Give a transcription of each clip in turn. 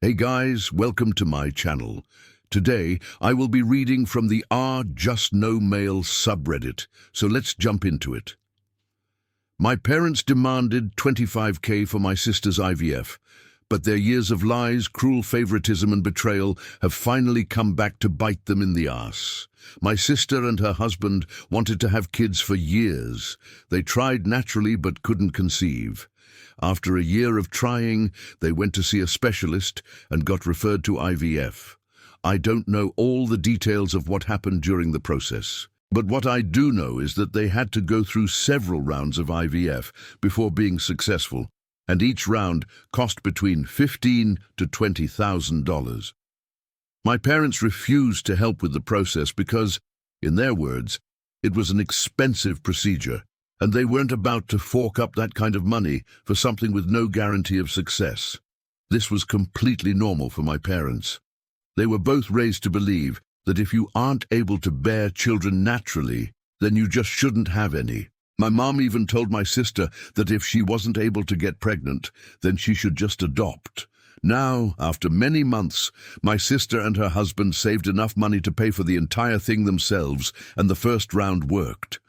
Hey guys, welcome to my channel. Today, I will be reading from the Just No Mail subreddit, so let's jump into it. My parents demanded 25K for my sister's IVF, but their years of lies, cruel favoritism and betrayal have finally come back to bite them in the ass. My sister and her husband wanted to have kids for years. They tried naturally but couldn't conceive. After a year of trying, they went to see a specialist and got referred to IVF. I don't know all the details of what happened during the process, but what I do know is that they had to go through several rounds of IVF before being successful, and each round cost between $15,000 to $20,000. My parents refused to help with the process because, in their words, it was an expensive procedure, and they weren't about to fork up that kind of money for something with no guarantee of success. This was completely normal for my parents. They were both raised to believe that if you aren't able to bear children naturally, then you just shouldn't have any. My mom even told my sister that if she wasn't able to get pregnant, then she should just adopt. Now, after many months, my sister and her husband saved enough money to pay for the entire thing themselves, and the first round worked.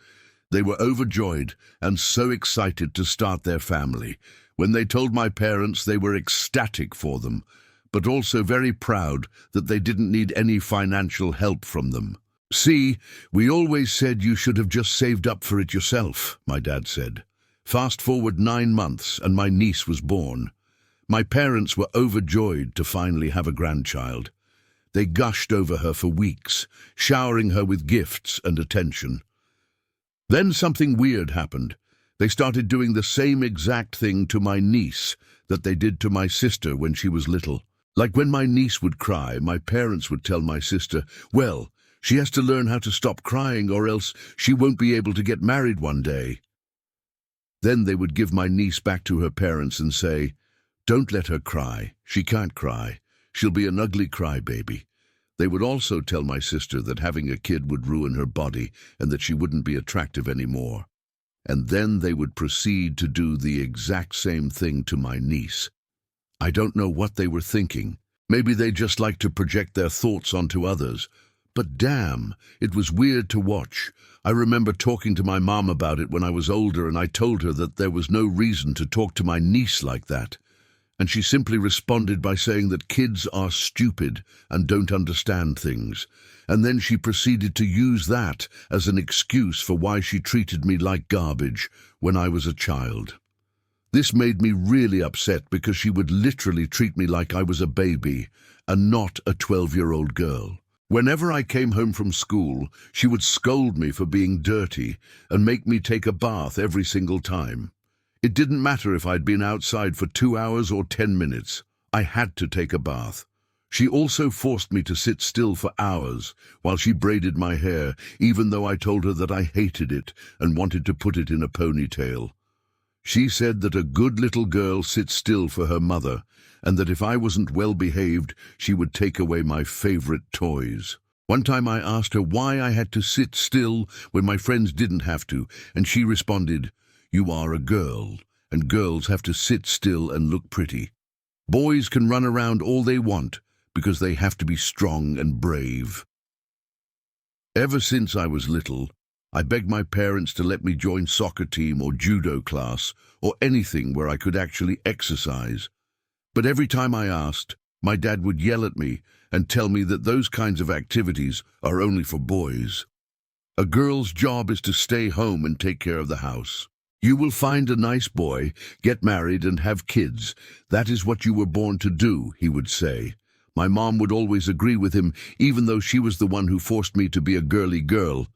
They were overjoyed and so excited to start their family. When they told my parents, they were ecstatic for them, but also very proud that they didn't need any financial help from them. "See, we always said you should have just saved up for it yourself," my dad said. Fast forward 9 months and my niece was born. My parents were overjoyed to finally have a grandchild. They gushed over her for weeks, showering her with gifts and attention. Then something weird happened. They started doing the same exact thing to my niece that they did to my sister when she was little. Like when my niece would cry, my parents would tell my sister, "Well, she has to learn how to stop crying or else she won't be able to get married one day." Then they would give my niece back to her parents and say, "Don't let her cry. She can't cry. She'll be an ugly crybaby." They would also tell my sister that having a kid would ruin her body and that she wouldn't be attractive anymore. And then they would proceed to do the exact same thing to my niece. I don't know what they were thinking. Maybe they just like to project their thoughts onto others. But damn, it was weird to watch. I remember talking to my mom about it when I was older, and I told her that there was no reason to talk to my niece like that. And she simply responded by saying that kids are stupid and don't understand things. And then she proceeded to use that as an excuse for why she treated me like garbage when I was a child. This made me really upset because she would literally treat me like I was a baby and not a 12-year-old girl. Whenever I came home from school, she would scold me for being dirty and make me take a bath every single time. It didn't matter if I'd been outside for 2 hours or 10 minutes. I had to take a bath. She also forced me to sit still for hours while she braided my hair, even though I told her that I hated it and wanted to put it in a ponytail. She said that a good little girl sits still for her mother, and that if I wasn't well behaved, she would take away my favorite toys. One time I asked her why I had to sit still when my friends didn't have to, and she responded, "You are a girl, and girls have to sit still and look pretty. Boys can run around all they want because they have to be strong and brave." Ever since I was little, I begged my parents to let me join soccer team or judo class or anything where I could actually exercise. But every time I asked, my dad would yell at me and tell me that those kinds of activities are only for boys. A girl's job is to stay home and take care of the house. You will find a nice boy, get married and have kids. That is what you were born to do, he would say. My mom would always agree with him, even though she was the one who forced me to be a girly girl.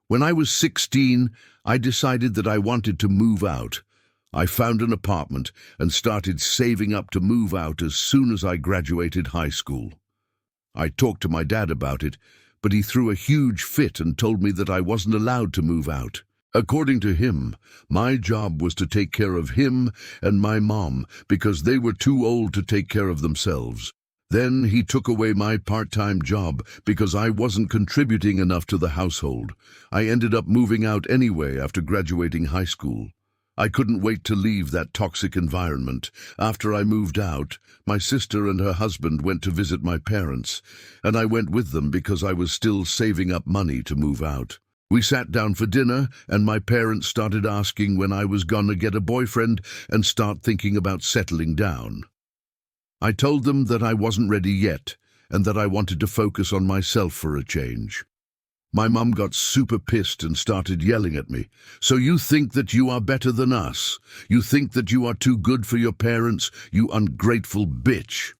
When I was 16, I decided that I wanted to move out. I found an apartment and started saving up to move out as soon as I graduated high school. I talked to my dad about it, but he threw a huge fit and told me that I wasn't allowed to move out. According to him, my job was to take care of him and my mom because they were too old to take care of themselves. Then he took away my part-time job because I wasn't contributing enough to the household. I ended up moving out anyway after graduating high school. I couldn't wait to leave that toxic environment. After I moved out, my sister and her husband went to visit my parents, and I went with them because I was still saving up money to move out. We sat down for dinner, and my parents started asking when I was gonna get a boyfriend and start thinking about settling down. I told them that I wasn't ready yet, and that I wanted to focus on myself for a change. My mum got super pissed and started yelling at me. "So you think that you are better than us? You think that you are too good for your parents, you ungrateful bitch?"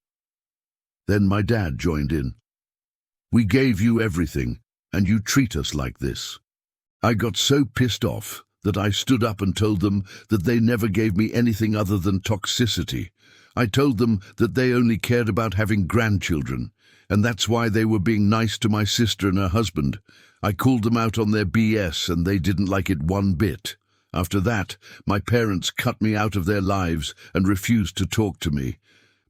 Then my dad joined in. "We gave you everything, and you treat us like this." I got so pissed off that I stood up and told them that they never gave me anything other than toxicity. I told them that they only cared about having grandchildren, and that's why they were being nice to my sister and her husband. I called them out on their BS, and they didn't like it one bit. After that, my parents cut me out of their lives and refused to talk to me.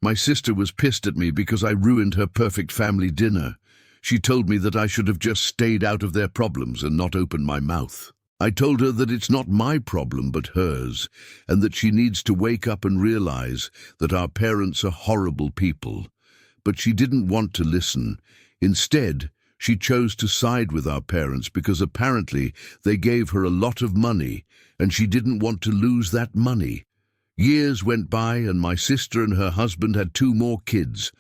My sister was pissed at me because I ruined her perfect family dinner. She told me that I should have just stayed out of their problems and not opened my mouth. I told her that it's not my problem but hers, and that she needs to wake up and realize that our parents are horrible people. But she didn't want to listen. Instead, she chose to side with our parents because apparently they gave her a lot of money, and she didn't want to lose that money. Years went by, and my sister and her husband had 2 more kids.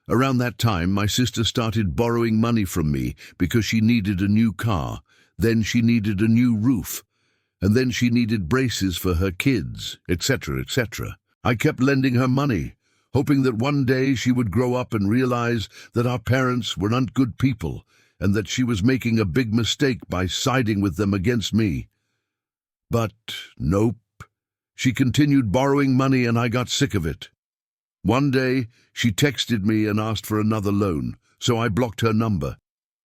Around that time, my sister started borrowing money from me because she needed a new car. Then she needed a new roof. And then she needed braces for her kids, etc., etc. I kept lending her money, hoping that one day she would grow up and realize that our parents were not good people and that she was making a big mistake by siding with them against me. But nope. She continued borrowing money, and I got sick of it. One day, she texted me and asked for another loan, so I blocked her number.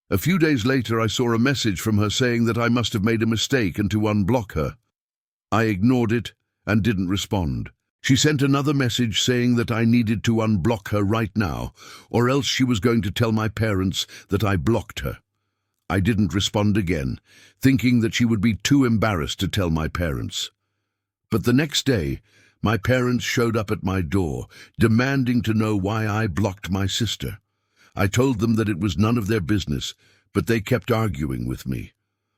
A few days later, I saw a message from her saying that I must have made a mistake and to unblock her. I ignored it and didn't respond. She sent another message saying that I needed to unblock her right now, or else she was going to tell my parents that I blocked her. I didn't respond again, thinking that she would be too embarrassed to tell my parents. But the next day, my parents showed up at my door, demanding to know why I blocked my sister. I told them that it was none of their business, but they kept arguing with me.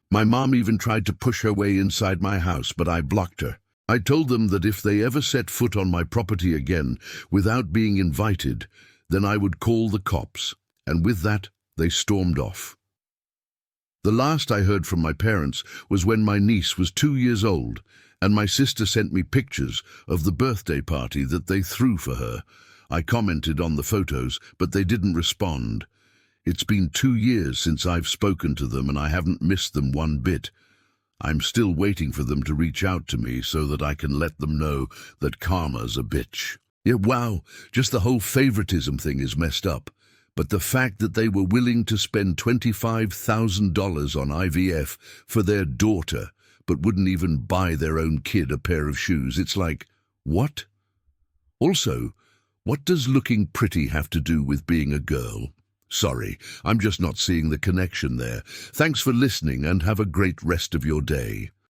My mom even tried to push her way inside my house, but I blocked her. I told them that if they ever set foot on my property again without being invited, then I would call the cops, and with that, they stormed off. The last I heard from my parents was when my niece was 2 years old, and my sister sent me pictures of the birthday party that they threw for her. I commented on the photos, but they didn't respond. It's been 2 years since I've spoken to them, and I haven't missed them one bit. I'm still waiting for them to reach out to me so that I can let them know that karma's a bitch. Yeah, wow, just the whole favoritism thing is messed up. But the fact that they were willing to spend $25,000 on IVF for their daughter, but wouldn't even buy their own kid a pair of shoes, it's like, what? Also, what does looking pretty have to do with being a girl? Sorry, I'm just not seeing the connection there. Thanks for listening and have a great rest of your day.